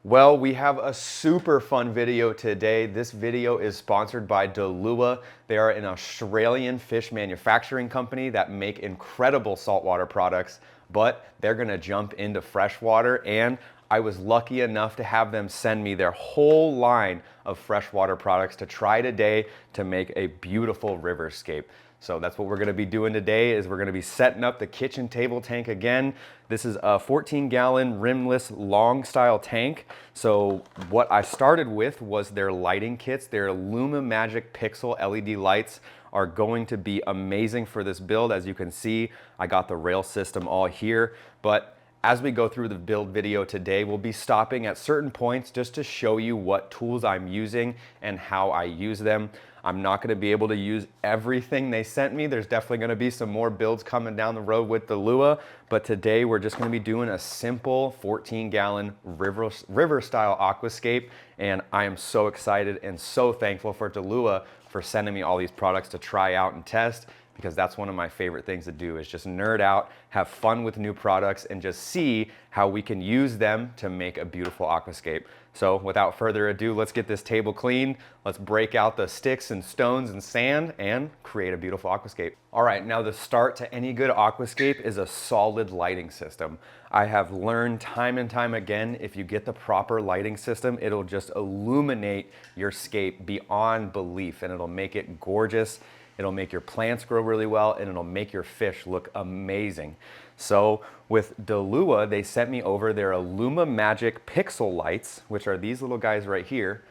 Well, we have a super fun video today. This video is sponsored by Dalua. They are an Australian fish manufacturing company that make incredible saltwater products, but they're gonna jump into freshwater, and I was lucky enough to have them send me their whole line of freshwater products to try today to make a beautiful riverscape. So that's what we're gonna be doing today is we're gonna be setting up the kitchen table tank again. This is a 14-gallon rimless long style tank. So what I started with was their lighting kits. Their Magic Pixel LED lights are going to be amazing for this build. As you can see, I got the rail system all here, but as we go through the build video today, we'll be stopping at certain points just to show you what tools I'm using and how I use them. I'm not gonna be able to use everything they sent me. There's definitely gonna be some more builds coming down the road with Dalua, but today we're just gonna be doing a simple 14-gallon river style aquascape, and I am so excited and so thankful for Dalua for sending me all these products to try out and test, because that's one of my favorite things to do is just nerd out, have fun with new products, and just see how we can use them to make a beautiful aquascape. So without further ado, let's get this table clean. Let's break out the sticks and stones and sand and create a beautiful aquascape. All right, now the start to any good aquascape is a solid lighting system. I have learned time and time again, if you get the proper lighting system, it'll just illuminate your scape beyond belief, and it'll make it gorgeous. It'll make your plants grow really well, and it'll make your fish look amazing. So with Dalua, they sent me over their Magic Pixel lights, which are these little guys right here.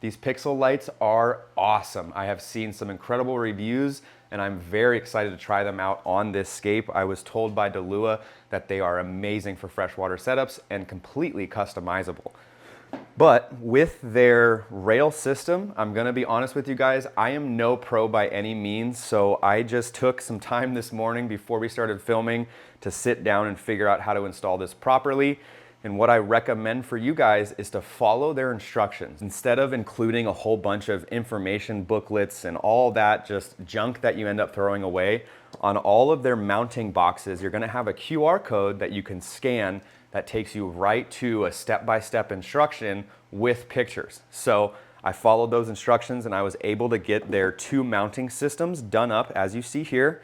These pixel lights are awesome. I have seen some incredible reviews, and I'm very excited to try them out on this scape. I was told by Dalua that they are amazing for freshwater setups and completely customizable. But with their rail system, I'm gonna be honest with you guys, I am no pro by any means, so I just took some time this morning before we started filming to sit down and figure out how to install this properly. And what I recommend for you guys is to follow their instructions. Instead of including a whole bunch of information booklets and all that just junk that you end up throwing away, on all of their mounting boxes, you're gonna have a QR code that you can scan that takes you right to a step-by-step instruction with pictures. So I followed those instructions and I was able to get their two mounting systems done up as you see here.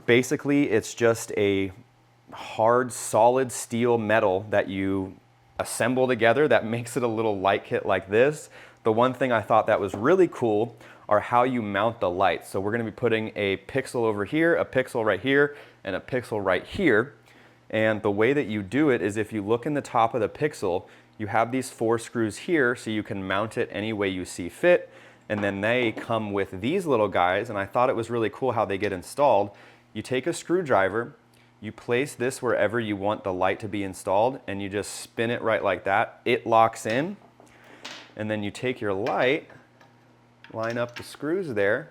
Basically, it's just a hard, solid steel metal that you assemble together that makes it a little light kit like this. The one thing I thought that was really cool are how you mount the lights. So we're gonna be putting a pixel over here, a pixel right here, and a pixel right here. And the way that you do it is if you look in the top of the pixel, you have these 4 screws here so you can mount it any way you see fit. And then they come with these little guys, and I thought it was really cool how they get installed. You take a screwdriver, you place this wherever you want the light to be installed, and you just spin it right like that. It locks in, and then you take your light, line up the screws there,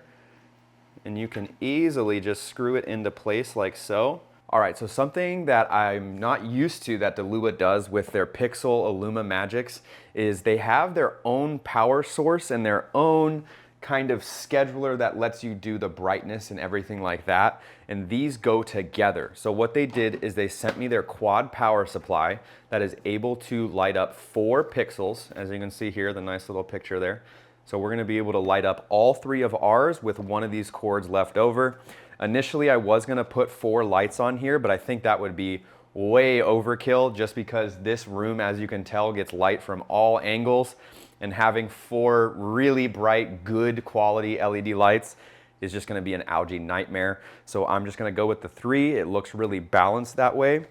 and you can easily just screw it into place like so. All right, so something that I'm not used to that Dalua does with their Pixel Magics is they have their own power source and their own kind of scheduler that lets you do the brightness and everything like that. And these go together. So what they did is they sent me their quad power supply that is able to light up 4 pixels. As you can see here, the nice little picture there. So we're gonna be able to light up all 3 of ours with one of these cords left over. Initially, I was gonna put 4 lights on here, but I think that would be way overkill just because this room, as you can tell, gets light from all angles, and having 4 really bright, good quality LED lights is just gonna be an algae nightmare. So I'm just gonna go with the 3. It looks really balanced that way.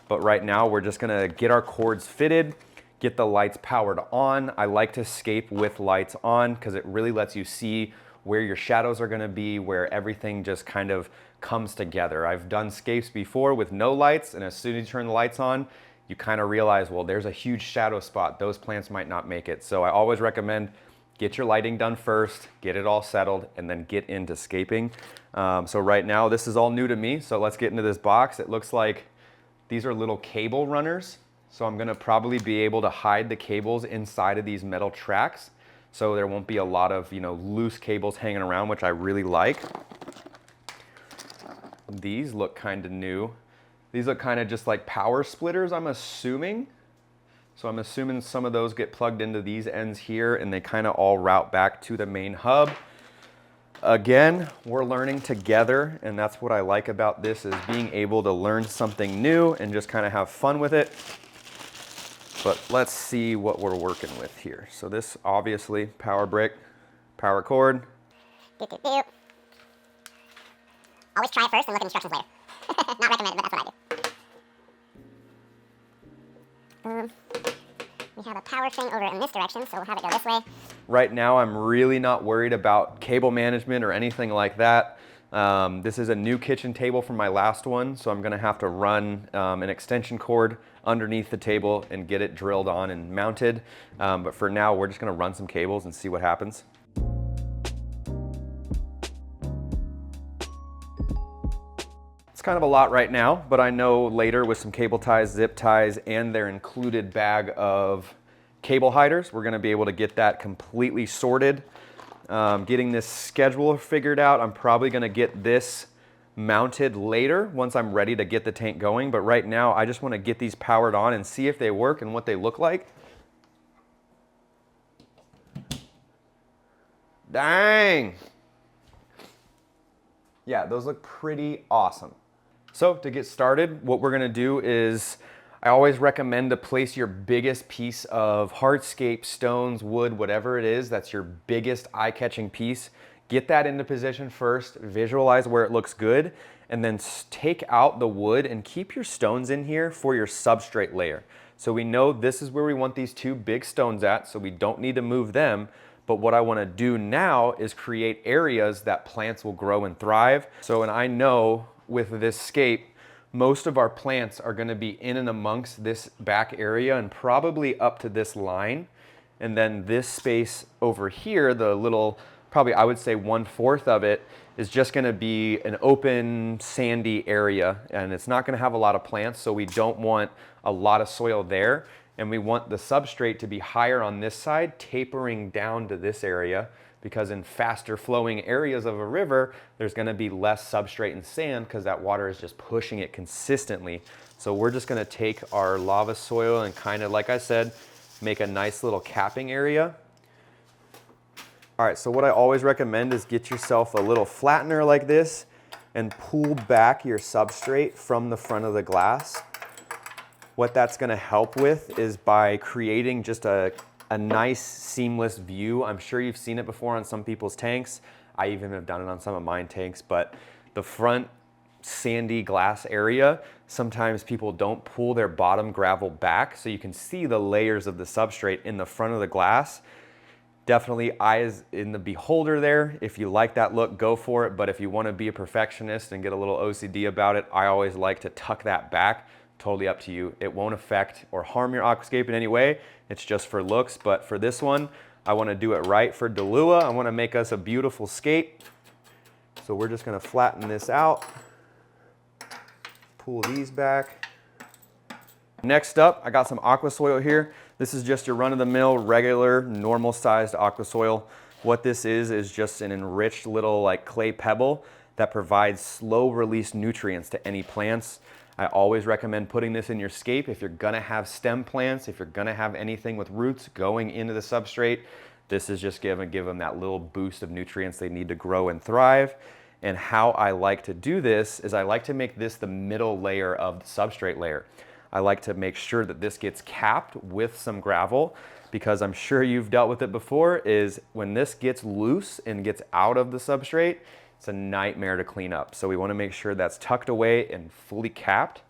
But right now, we're just gonna get our cords fitted, get the lights powered on. I like to scape with lights on because it really lets you see where your shadows are gonna be, where everything just kind of comes together. I've done scapes before with no lights, and as soon as you turn the lights on, you kind of realize, well, there's a huge shadow spot. Those plants might not make it. So I always recommend get your lighting done first, get it all settled, and then get into scaping. So right now, this is all new to me, so let's get into this box. It looks like these are little cable runners. So I'm gonna probably be able to hide the cables inside of these metal tracks, so there won't be a lot of, loose cables hanging around, which I really like. These look kind of new. These look kind of just like power splitters, I'm assuming. So I'm assuming some of those get plugged into these ends here and they kind of all route back to the main hub. Again, we're learning together, and that's what I like about this, is being able to learn something new and just kind of have fun with it. But let's see what we're working with here. So this, obviously, power brick, power cord. Always try it first and look at instructions later. Not recommended, but that's what I do. We have a power thing over in this direction, so we'll have it go this way. Right now, I'm really not worried about cable management or anything like that. This is a new kitchen table from my last one, so I'm gonna have to run an extension cord underneath the table and get it drilled on and mounted. But for now, we're just gonna run some cables and see what happens. It's kind of a lot right now, but I know later with some cable ties, zip ties, and their included bag of cable hiders, we're gonna be able to get that completely sorted. Getting this schedule figured out, I'm probably gonna get this mounted later once I'm ready to get the tank going, but right now I just wanna get these powered on and see if they work and what they look like. Dang! Yeah, those look pretty awesome. So to get started, what we're gonna do is, I always recommend to place your biggest piece of hardscape, stones, wood, whatever it is, that's your biggest eye-catching piece. Get that into position first, visualize where it looks good, and then take out the wood and keep your stones in here for your substrate layer. So we know this is where we want these two big stones at, so we don't need to move them. But what I want to do now is create areas that plants will grow and thrive. So, and I know with this scape, most of our plants are going to be in and amongst this back area and probably up to this line. And then this space over here, the little, probably I would say 1/4 of it, is just going to be an open sandy area, and it's not going to have a lot of plants, so we don't want a lot of soil there. And we want the substrate to be higher on this side, tapering down to this area, because in faster flowing areas of a river, there's gonna be less substrate and sand because that water is just pushing it consistently. So we're just gonna take our lava soil and kind of, like I said, make a nice little capping area. All right, so what I always recommend is get yourself a little flattener like this and pull back your substrate from the front of the glass. What that's gonna help with is by creating just a nice seamless view. I'm sure you've seen it before on some people's tanks. I even have done it on some of mine tanks, but the front sandy glass area, sometimes people don't pull their bottom gravel back so you can see the layers of the substrate in the front of the glass. Definitely eyes in the beholder there. If you like that look, go for it. But if you wanna be a perfectionist and get a little OCD about it, I always like to tuck that back. Totally up to you. It won't affect or harm your aquascape in any way. It's just for looks, but for this one, I wanna do it right for Dalua. I wanna make us a beautiful scape. So we're just gonna flatten this out, pull these back. Next up, I got some aqua soil here. This is just your run-of-the-mill, regular, normal-sized aqua soil. What this is just an enriched little like clay pebble that provides slow-release nutrients to any plants. I always recommend putting this in your scape if you're gonna have stem plants, if you're gonna have anything with roots going into the substrate. This is just gonna give them that little boost of nutrients they need to grow and thrive. And how I like to do this is I like to make this the middle layer of the substrate layer. I like to make sure that this gets capped with some gravel, because I'm sure you've dealt with it before, is when this gets loose and gets out of the substrate, it's a nightmare to clean up. So we want to make sure that's tucked away and fully capped.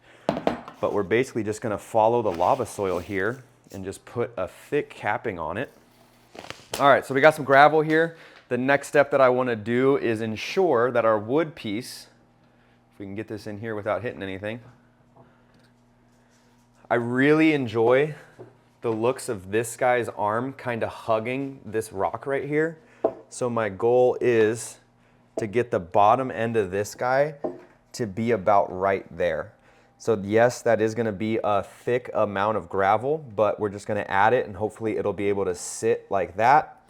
But we're basically just going to follow the lava soil here and just put a thick capping on it. All right, so we got some gravel here. The next step that I want to do is ensure that our wood piece, if we can get this in here without hitting anything. I really enjoy the looks of this guy's arm kind of hugging this rock right here. So my goal is to get the bottom end of this guy to be about right there. So yes, that is gonna be a thick amount of gravel, but we're just gonna add it and hopefully it'll be able to sit like that.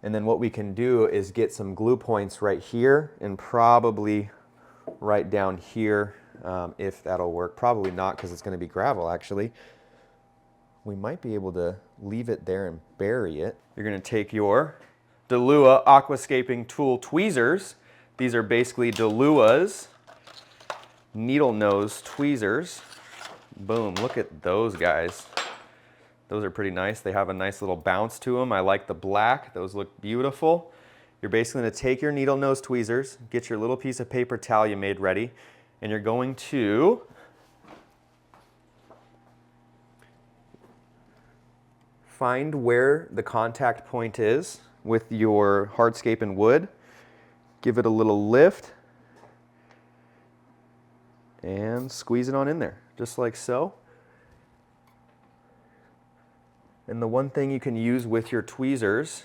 And then what we can do is get some glue points right here and probably right down here, if that'll work. Probably not, because it's gonna be gravel actually. we might be able to leave it there and bury it. You're gonna take your Dalua Aquascaping tool tweezers. These are basically Dalua's needle nose tweezers. Boom, look at those guys. Those are pretty nice. They have a nice little bounce to them. I like the black, those look beautiful. You're basically gonna take your needle nose tweezers, get your little piece of paper towel you made ready, and you're going to find where the contact point is with your hardscape and wood. Give it a little lift and squeeze it on in there, just like so. And the one thing you can use with your tweezers,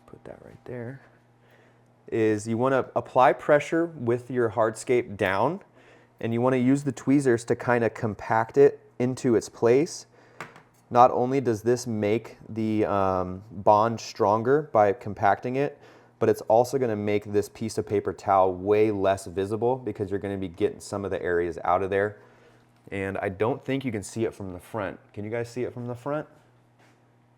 put that right there, is you want to apply pressure with your hardscape down, and you want to use the tweezers to kind of compact it into its place. Not only does this make the bond stronger by compacting it, but it's also going to make this piece of paper towel way less visible because you're going to be getting some of the areas out of there. And I don't think you can see it from the front. Can you guys see it from the front?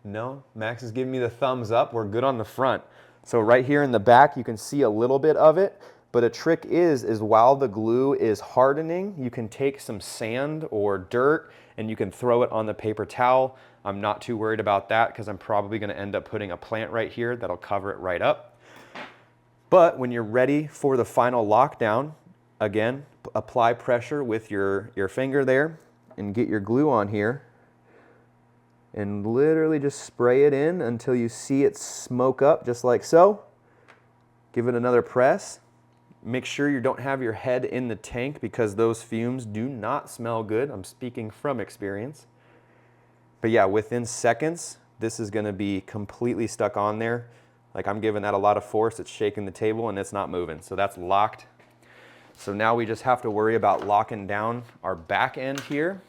No? Max is giving me the thumbs up. We're good on the front. So right here in the back, you can see a little bit of it. But a trick is while the glue is hardening, you can take some sand or dirt and you can throw it on the paper towel. I'm not too worried about that because I'm probably going to end up putting a plant right here that'll cover it right up. But when you're ready for the final lockdown, again, apply pressure with your finger there and get your glue on here and literally just spray it in until you see it smoke up just like so. Give it another press. Make sure you don't have your head in the tank because those fumes do not smell good. I'm speaking from experience. But yeah, within seconds, this is gonna be completely stuck on there. Like I'm giving that a lot of force, it's shaking the table and it's not moving. So that's locked. So now we just have to worry about locking down our back end here.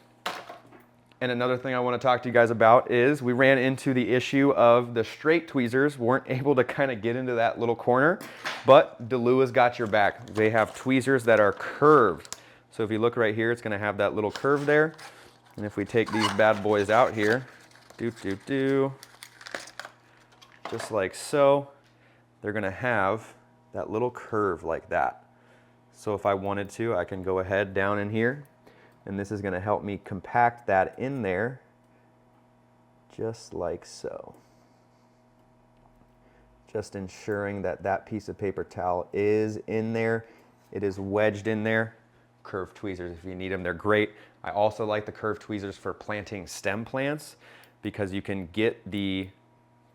And another thing I want to talk to you guys about is we ran into the issue of the straight tweezers weren't able to kind of get into that little corner, but Dalua's got your back. They have tweezers that are curved. So if you look right here, it's going to have that little curve there. And if we take these bad boys out here, just like so, they're going to have that little curve like that. So if I wanted to, I can go ahead down in here, and this is going to help me compact that in there, just like so. Just ensuring that that piece of paper towel is in there. It is wedged in there. Curved tweezers, if you need them, they're great. I also like the curved tweezers for planting stem plants because you can get the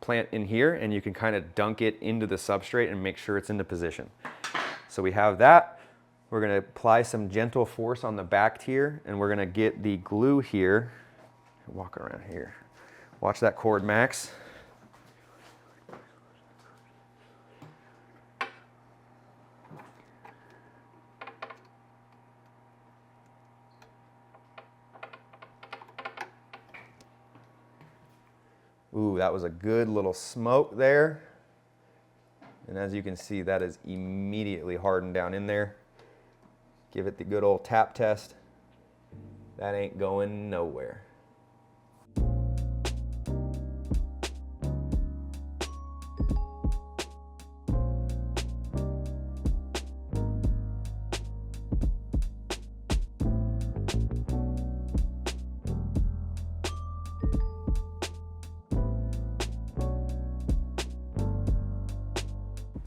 plant in here and you can kind of dunk it into the substrate and make sure it's into position. So we have that. We're going to apply some gentle force on the back here and we're going to get the glue here. Walk around here. Watch that cord, Max. Ooh, that was a good little smoke there. And as you can see, that is immediately hardened down in there. Give it the good old tap test. That ain't going nowhere.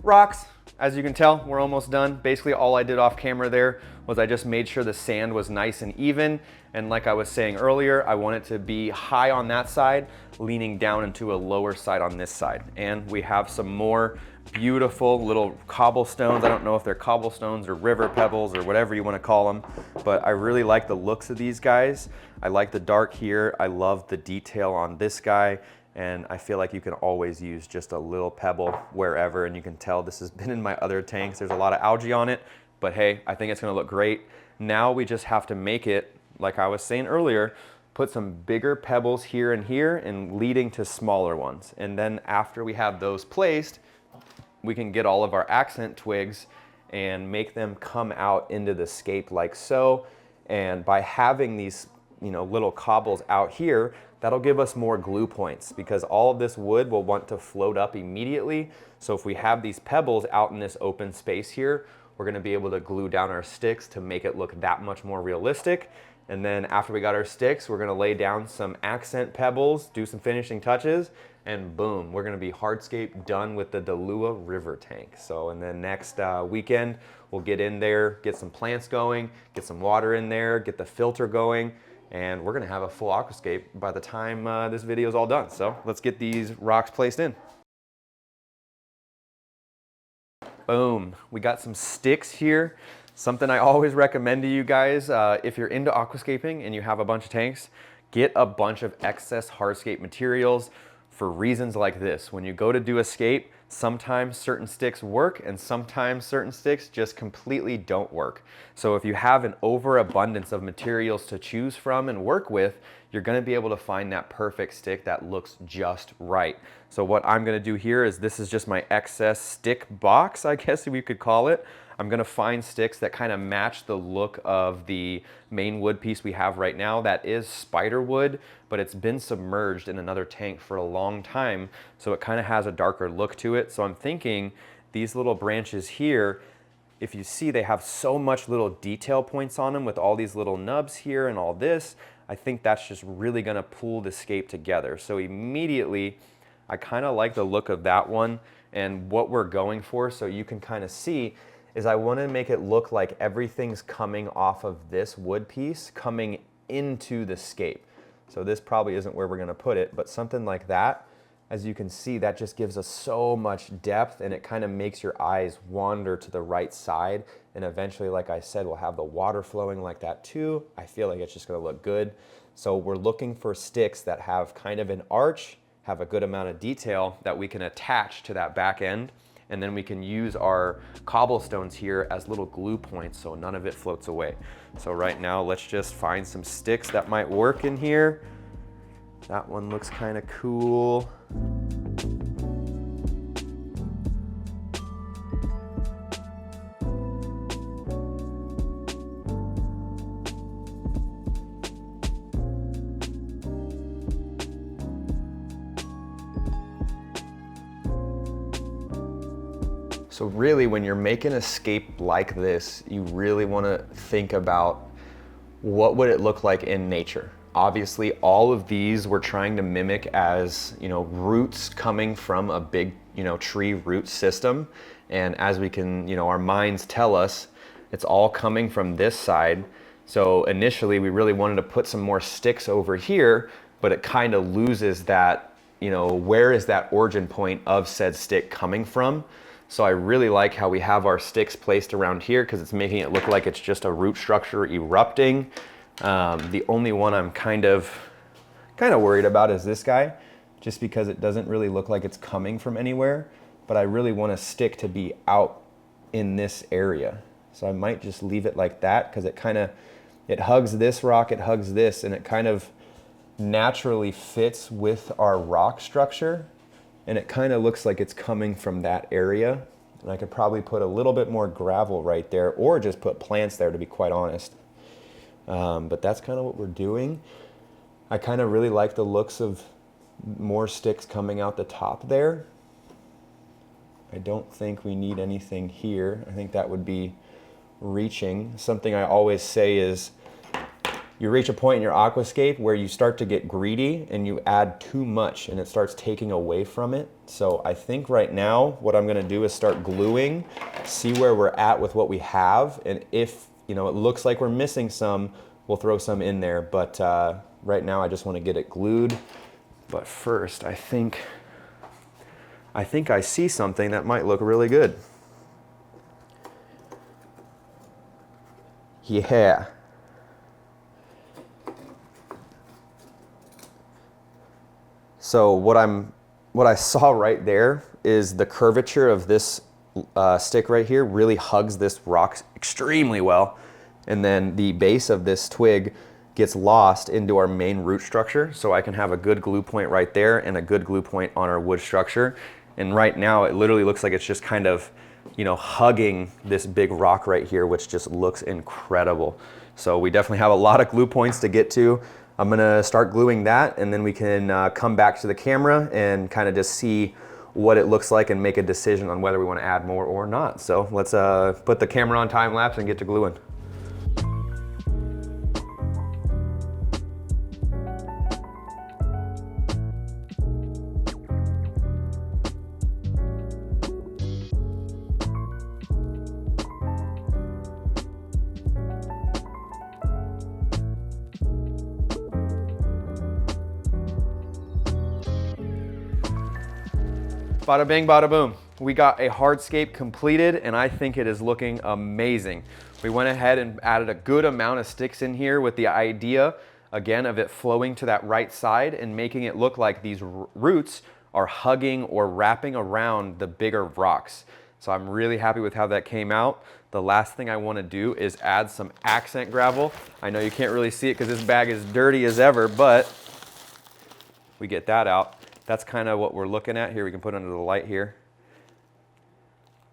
Rocks. As you can tell, we're almost done. Basically, all I did off camera there was I just made sure the sand was nice and even. And like I was saying earlier, I want it to be high on that side, leaning down into a lower side on this side. And we have some more beautiful little cobblestones. I don't know if they're cobblestones or river pebbles or whatever you want to call them, but I really like the looks of these guys. I like the dark here. I love the detail on this guy. And I feel like you can always use just a little pebble wherever, and you can tell this has been in my other tanks. There's a lot of algae on it, but hey, I think it's gonna look great. Now we just have to make it, like I was saying earlier, put some bigger pebbles here and leading to smaller ones. And then after we have those placed, we can get all of our accent twigs and make them come out into the scape like so. And by having these little cobbles out here, that'll give us more glue points because all of this wood will want to float up immediately. So if we have these pebbles out in this open space here, we're gonna be able to glue down our sticks to make it look that much more realistic. And then after we got our sticks, we're gonna lay down some accent pebbles, do some finishing touches, and boom, we're gonna be hardscape done with the Dalua river tank. So, and then next weekend, we'll get in there, get some plants going, get some water in there, get the filter going, and we're gonna have a full aquascape by the time this video is all done. So let's get these rocks placed in. Boom, we got some sticks here. Something I always recommend to you guys, if you're into aquascaping and you have a bunch of tanks, get a bunch of excess hardscape materials for reasons like this. When you go to do a scape, sometimes certain sticks work and sometimes certain sticks just completely don't work. So if you have an overabundance of materials to choose from and work with, you're gonna be able to find that perfect stick that looks just right. So what I'm gonna do here is, this is just my excess stick box, I guess we could call it. I'm gonna find sticks that kind of match the look of the main wood piece we have right now. That is spider wood, but it's been submerged in another tank for a long time, so it kind of has a darker look to it. So I'm thinking these little branches here, if you see, they have so much little detail points on them with all these little nubs here and all this. I think that's just really gonna pull the scape together. So immediately, I kind of like the look of that one and what we're going for, so you can kind of see is I want to make it look like everything's coming off of this wood piece coming into the scape. So this probably isn't where we're going to put it, but something like that, as you can see, that just gives us so much depth, and it kind of makes your eyes wander to the right side. And eventually, like I said, we'll have the water flowing like that too. I feel like it's just going to look good. So we're looking for sticks that have kind of an arch, have a good amount of detail that we can attach to that back end. And then we can use our cobblestones here as little glue points so none of it floats away. So right now, let's just find some sticks that might work in here. That one looks kind of cool. So really, when you're making a scape like this, you really want to think about what would it look like in nature. Obviously, all of these we're trying to mimic as, roots coming from a big, tree root system. And as we can, our minds tell us, it's all coming from this side. So initially, we really wanted to put some more sticks over here, but it kind of loses that, where is that origin point of said stick coming from? So I really like how we have our sticks placed around here because it's making it look like it's just a root structure erupting. The only one I'm kind of worried about is this guy, just because it doesn't really look like it's coming from anywhere, but I really want a stick to be out in this area. So I might just leave it like that because it hugs this rock, it hugs this, and it kind of naturally fits with our rock structure. And it kind of looks like it's coming from that area. And I could probably put a little bit more gravel right there, or just put plants there, to be quite honest. But that's kind of what we're doing. I kind of really like the looks of more sticks coming out the top there. I don't think we need anything here. I think that would be reaching. Something I always say is, you reach a point in your aquascape where you start to get greedy and you add too much and it starts taking away from it. So I think right now what I'm gonna do is start gluing, see where we're at with what we have, and if it looks like we're missing some, we'll throw some in there. But right now I just want to get it glued. But first, I think I see something that might look really good. Yeah. So what I saw right there is the curvature of this stick right here really hugs this rock extremely well. And then the base of this twig gets lost into our main root structure. So I can have a good glue point right there and a good glue point on our wood structure. And right now it literally looks like it's just kind of, hugging this big rock right here, which just looks incredible. So we definitely have a lot of glue points to get to. I'm gonna start gluing that, and then we can come back to the camera and kind of just see what it looks like and make a decision on whether we want to add more or not. So let's put the camera on time lapse and get to gluing. Bada bing, bada boom. We got a hardscape completed, and I think it is looking amazing. We went ahead and added a good amount of sticks in here with the idea, again, of it flowing to that right side and making it look like these roots are hugging or wrapping around the bigger rocks. So I'm really happy with how that came out. The last thing I want to do is add some accent gravel. I know you can't really see it because this bag is dirty as ever, but we get that out. That's kind of what we're looking at here. We can put it under the light here.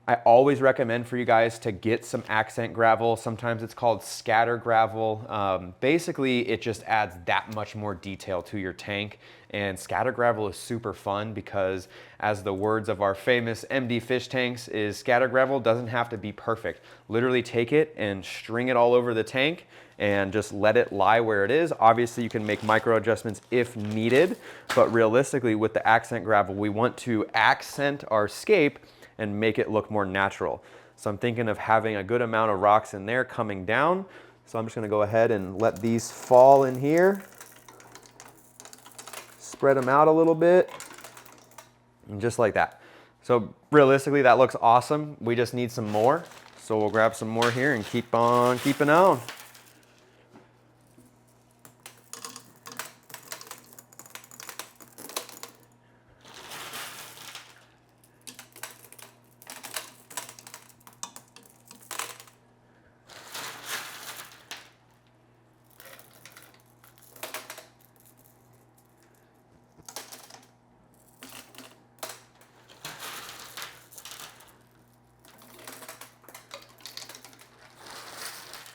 I always recommend for you guys to get some accent gravel. Sometimes it's called scatter gravel. Basically, it just adds that much more detail to your tank. And scatter gravel is super fun because, as the words of our famous MD fish tanks, is scatter gravel doesn't have to be perfect. Literally take it and string it all over the tank and just let it lie where it is. Obviously, you can make micro adjustments if needed, but realistically, with the accent gravel, we want to accent our scape and make it look more natural. So I'm thinking of having a good amount of rocks in there coming down. So I'm just gonna go ahead and let these fall in here. Spread them out a little bit, and just like that. So realistically, that looks awesome. We just need some more. So we'll grab some more here and keep on keeping on.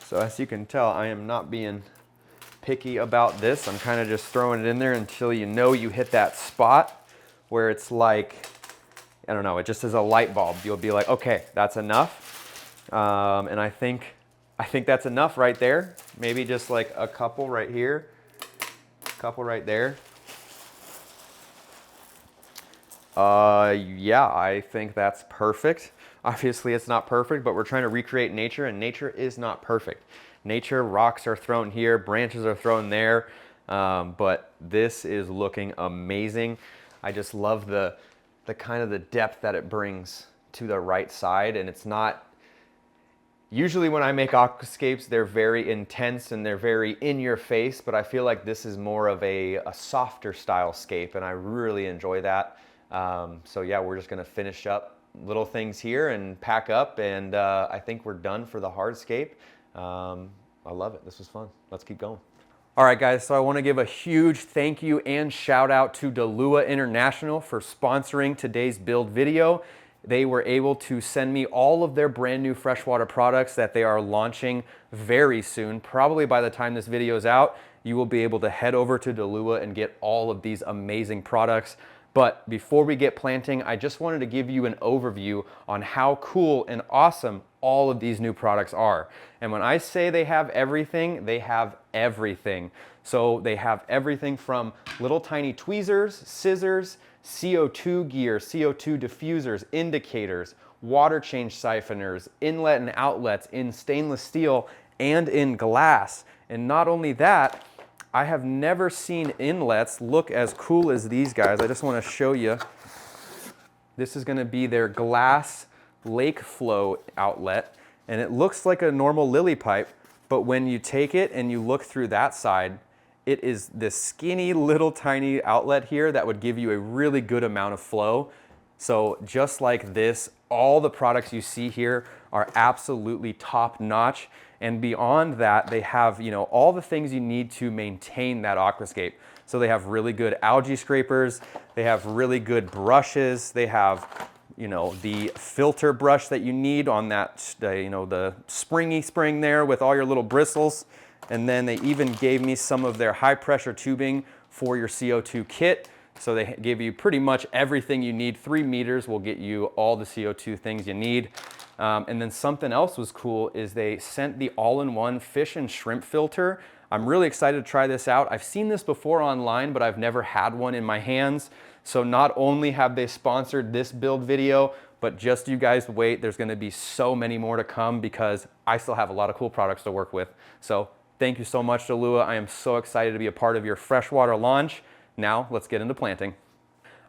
So as you can tell, I am not being picky about this. I'm kind of just throwing it in there until you know you hit that spot where it's like, I don't know, it just is a light bulb. You'll be like, okay, that's enough. And I think that's enough right there. Maybe just like a couple right here, a couple right there. Yeah, I think that's perfect. Obviously it's not perfect, but we're trying to recreate nature, and nature is not perfect. Nature, rocks are thrown here, branches are thrown there, but this is looking amazing. I just love the kind of the depth that it brings to the right side, and it's not, usually when I make aquascapes, they're very intense and they're very in your face, but I feel like this is more of a softer style scape, and I really enjoy that. So yeah, we're just gonna finish up little things here and pack up, and I think we're done for the hardscape. I love it. This was fun. Let's keep going. All right, guys, so I want to give a huge thank you and shout out to Dalua International for sponsoring today's build video. They were able to send me all of their brand new freshwater products that they are launching very soon. Probably by the time this video is out, you will be able to head over to Dalua and get all of these amazing products. But before we get planting, I just wanted to give you an overview on how cool and awesome all of these new products are. And when I say they have everything, they have everything. So they have everything from little tiny tweezers, scissors, CO2 gear, CO2 diffusers, indicators, water change siphoners, inlet and outlets in stainless steel and in glass. And not only that, I have never seen inlets look as cool as these guys. I just want to show you. This is going to be their glass lake flow outlet, and it looks like a normal lily pipe, but when you take it and you look through that side, it is this skinny little tiny outlet here that would give you a really good amount of flow. So just like this, all the products you see here are absolutely top notch. And beyond that, they have, you know, all the things you need to maintain that aquascape. So they have really good algae scrapers, they have really good brushes, they have, you know, the filter brush that you need on that, you know, the springy spring there with all your little bristles. And then they even gave me some of their high pressure tubing for your CO2 kit. So they give you pretty much everything you need. 3 meters will get you all the CO2 things you need. And then something else was cool is they sent the all-in-one fish and shrimp filter. I'm really excited to try this out. I've seen this before online, but I've never had one in my hands. So not only have they sponsored this build video, but just you guys wait, there's gonna be so many more to come because I still have a lot of cool products to work with. So thank you so much, Dalua. I am so excited to be a part of your freshwater launch. Now let's get into planting.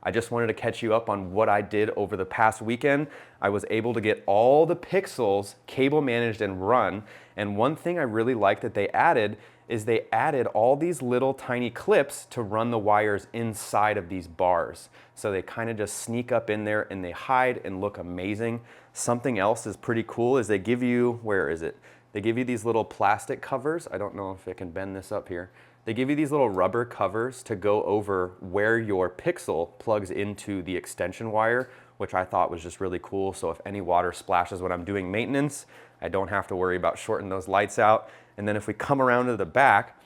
I just wanted to catch you up on what I did over the past weekend. I was able to get all the pixels cable managed and run. And one thing I really liked that they added is they added all these little tiny clips to run the wires inside of these bars. So they kind of just sneak up in there and they hide and look amazing. Something else is pretty cool is they give you, where is it? They give you these little plastic covers. I don't know if I can bend this up here. They give you these little rubber covers to go over where your pixel plugs into the extension wire, which I thought was just really cool. So if any water splashes when I'm doing maintenance, I don't have to worry about shorting those lights out. And then if we come around to the back,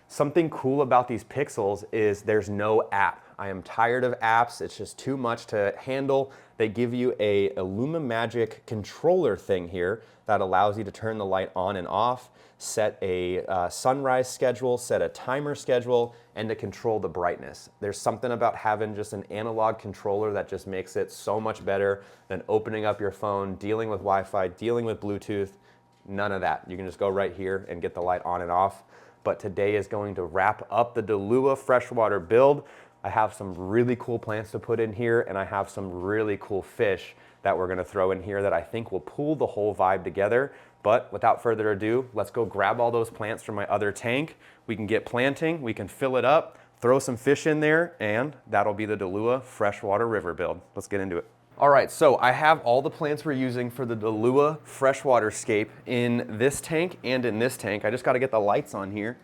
something cool about these pixels is there's no app. I am tired of apps. It's just too much to handle. They give you a Magic controller thing here that allows you to turn the light on and off, set a sunrise schedule, set a timer schedule, and to control the brightness. There's something about having just an analog controller that just makes it so much better than opening up your phone, dealing with Wi-Fi, dealing with Bluetooth. None of that. You can just go right here and get the light on and off. But today is going to wrap up the Dalua freshwater build. I have some really cool plants to put in here, and I have some really cool fish that we're gonna throw in here that I think will pull the whole vibe together. But without further ado, let's go grab all those plants from my other tank. We can get planting, we can fill it up, throw some fish in there, and that'll be the Dalua freshwater river build. Let's get into it. All right, so I have all the plants we're using for the Dalua freshwater scape in this tank and in this tank. I just gotta get the lights on here.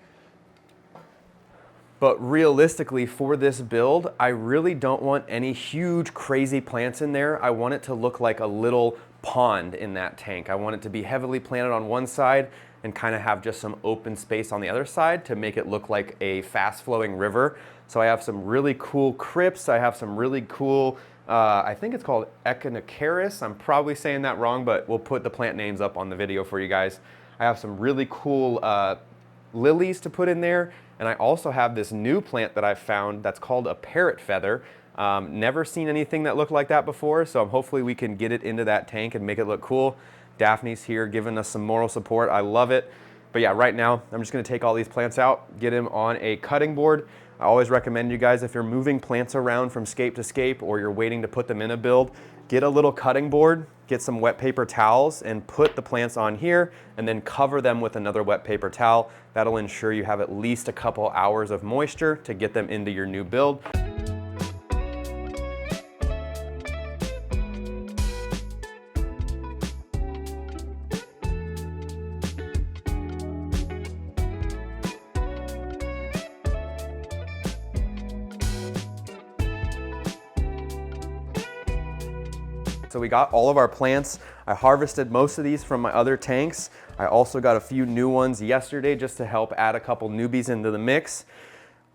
But realistically, for this build, I really don't want any huge, crazy plants in there. I want it to look like a little pond in that tank. I want it to be heavily planted on one side and kind of have just some open space on the other side to make it look like a fast-flowing river. So I have some really cool crypts. I have some really cool, I think it's called Echinocaris. I'm probably saying that wrong, but we'll put the plant names up on the video for you guys. I have some really cool lilies to put in there. And I also have this new plant that I've found that's called a parrot feather. Never seen anything that looked like that before, so hopefully we can get it into that tank and make it look cool. Daphne's here giving us some moral support. I love it. But yeah, right now, I'm just gonna take all these plants out, get them on a cutting board. I always recommend you guys, if you're moving plants around from scape to scape or you're waiting to put them in a build, get a little cutting board, get some wet paper towels and put the plants on here and then cover them with another wet paper towel. That'll ensure you have at least a couple hours of moisture to get them into your new build. So we got all of our plants. I harvested most of these from my other tanks. I also got a few new ones yesterday just to help add a couple newbies into the mix.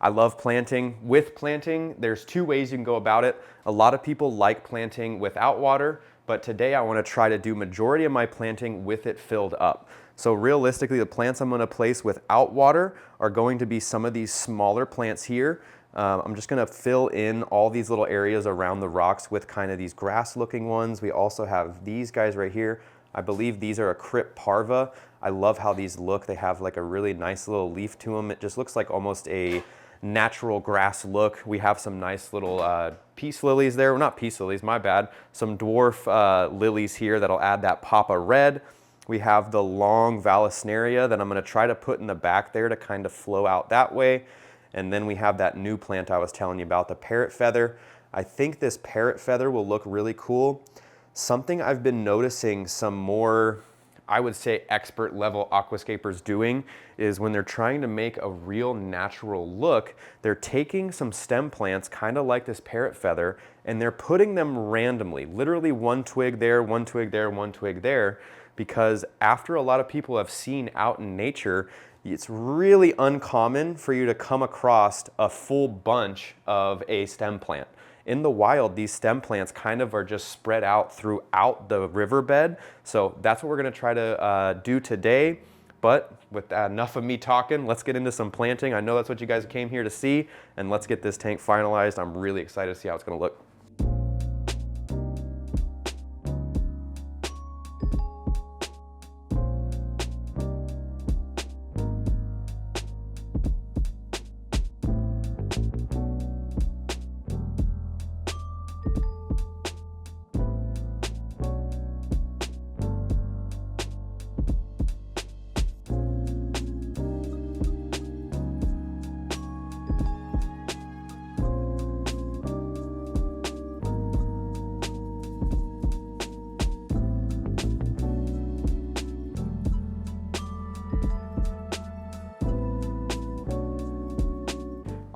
I love planting. With planting, there's two ways you can go about it. A lot of people like planting without water, but today I want to try to do majority of my planting with it filled up. So realistically, the plants I'm going to place without water are going to be some of these smaller plants here. I'm just gonna fill in all these little areas around the rocks with kind of these grass looking ones. We also have these guys right here. I believe these are a crypt parva. I love how these look. They have like a really nice little leaf to them. It just looks like almost a natural grass look. We have some nice little peace lilies there. Well, not peace lilies, my bad. Some dwarf lilies here that'll add that pop of red. We have the long Vallisneria that I'm gonna try to put in the back there to kind of flow out that way. And then we have that new plant I was telling you about, the parrot feather. I think this parrot feather will look really cool. Something I've been noticing some more, I would say, expert level aquascapers doing is when they're trying to make a real natural look, they're taking some stem plants, kind of like this parrot feather, and they're putting them randomly, literally one twig there, one twig there, one twig there, because after a lot of people have seen out in nature, It's really uncommon for you to come across a full bunch of a stem plant. In the wild, these stem plants kind of are just spread out throughout the riverbed. So that's what we're gonna try to do today. But with enough of me talking, let's get into some planting. I know that's what you guys came here to see, and let's get this tank finalized. I'm really excited to see how it's gonna look.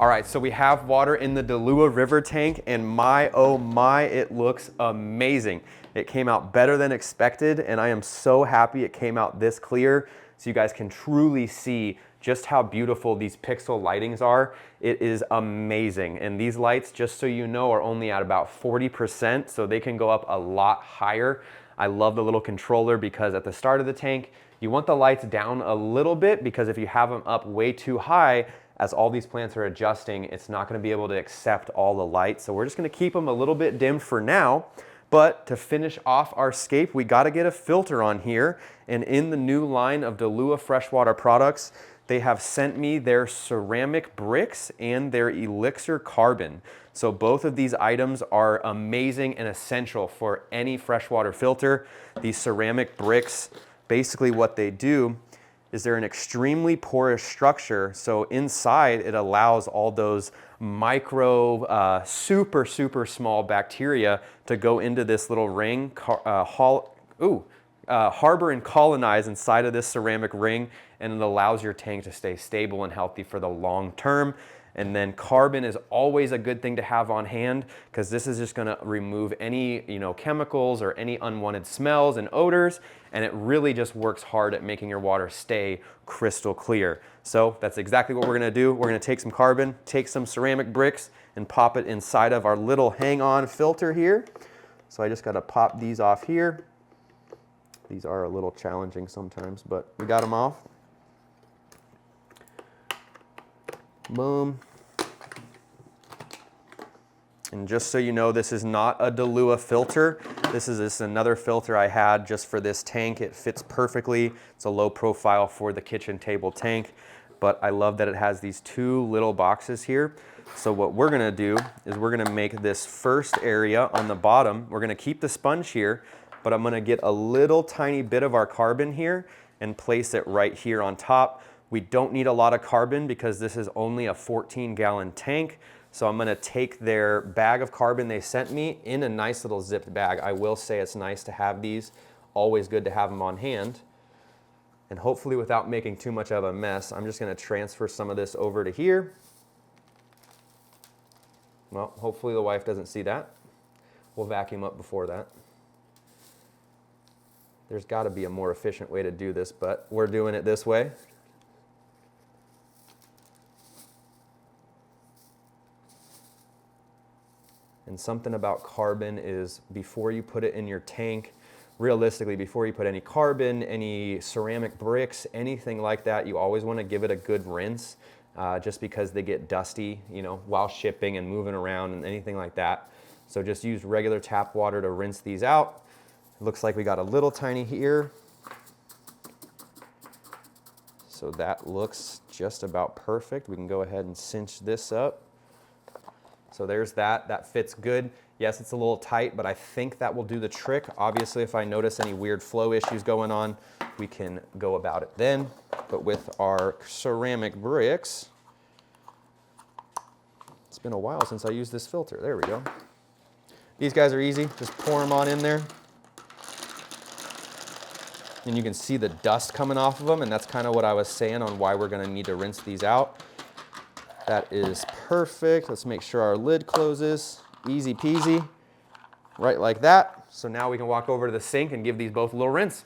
All right, so we have water in the Dalua River tank, and my, oh my, it looks amazing. It came out better than expected, and I am so happy it came out this clear so you guys can truly see just how beautiful these pixel lightings are. It is amazing, and these lights, just so you know, are only at about 40%, so they can go up a lot higher. I love the little controller because at the start of the tank, you want the lights down a little bit, because if you have them up way too high, as all these plants are adjusting, it's not gonna be able to accept all the light. So we're just gonna keep them a little bit dimmed for now. But to finish off our scape, we gotta get a filter on here. And in the new line of Dalua freshwater products, they have sent me their ceramic bricks and their elixir carbon. So both of these items are amazing and essential for any freshwater filter. These ceramic bricks, basically what they do is they're an extremely porous structure. So inside it allows all those micro, super small bacteria to go into this little ring, harbor and colonize inside of this ceramic ring, and it allows your tank to stay stable and healthy for the long term. And then carbon is always a good thing to have on hand, because this is just gonna remove any chemicals or any unwanted smells and odors, and it really just works hard at making your water stay crystal clear. So that's exactly what we're gonna do. We're gonna take some carbon, take some ceramic bricks, and pop it inside of our little hang-on filter here. So I just gotta pop these off here. These are a little challenging sometimes, but we got them off. Boom. And just so you know, this is not a Dalua filter. This is another filter I had just for this tank. It fits perfectly. It's a low profile for the kitchen table tank, but I love that it has these two little boxes here. So what we're gonna do is we're gonna make this first area on the bottom, we're gonna keep the sponge here, but I'm gonna get a little tiny bit of our carbon here and place it right here on top. We don't need a lot of carbon because this is only a 14-gallon tank. So I'm gonna take their bag of carbon they sent me in a nice little zipped bag. I will say it's nice to have these, always good to have them on hand. And hopefully without making too much of a mess, I'm just gonna transfer some of this over to here. Well, hopefully the wife doesn't see that. We'll vacuum up before that. There's gotta be a more efficient way to do this, but we're doing it this way. And something about carbon is before you put it in your tank, realistically, before you put any carbon, any ceramic bricks, anything like that, you always want to give it a good rinse, just because they get dusty, while shipping and moving around and anything like that. So just use regular tap water to rinse these out. It looks like we got a little tiny here. So that looks just about perfect. We can go ahead and cinch this up. So there's that. That fits good. Yes, it's a little tight, but I think that will do the trick. Obviously, if I notice any weird flow issues going on, we can go about it then. But with our ceramic bricks, it's been a while since I used this filter. There we go. These guys are easy. Just pour them on in there. And you can see the dust coming off of them, and that's kind of what I was saying on why we're going to need to rinse these out. That is perfect. Let's make sure our lid closes. Easy peasy, right like that. So now we can walk over to the sink and give these both a little rinse.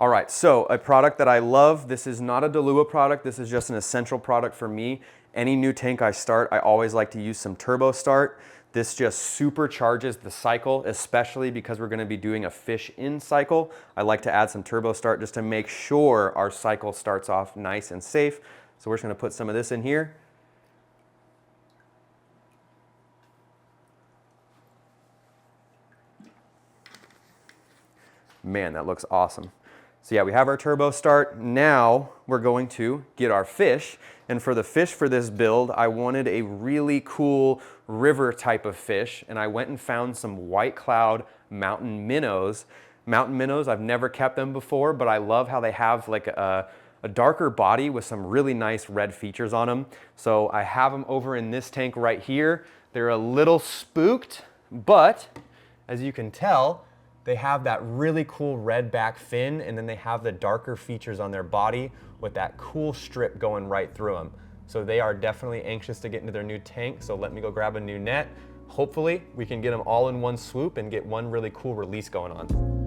All right, so a product that I love, this is not a Dalua product, this is just an essential product for me. Any new tank I start, I always like to use some turbo start. This just supercharges the cycle, especially because we're gonna be doing a fish in cycle. I like to add some turbo start just to make sure our cycle starts off nice and safe. So we're just gonna put some of this in here. Man, that looks awesome. So yeah, we have our turbo start. Now we're going to get our fish. And for the fish for this build, I wanted a really cool river type of fish. And I went and found some white cloud mountain minnows. Mountain minnows, I've never kept them before, but I love how they have like a darker body with some really nice red features on them. So I have them over in this tank right here. They're a little spooked, but as you can tell, they have that really cool red back fin, and then they have the darker features on their body with that cool strip going right through them. So they are definitely anxious to get into their new tank, so let me go grab a new net. Hopefully we can get them all in one swoop and get one really cool release going on.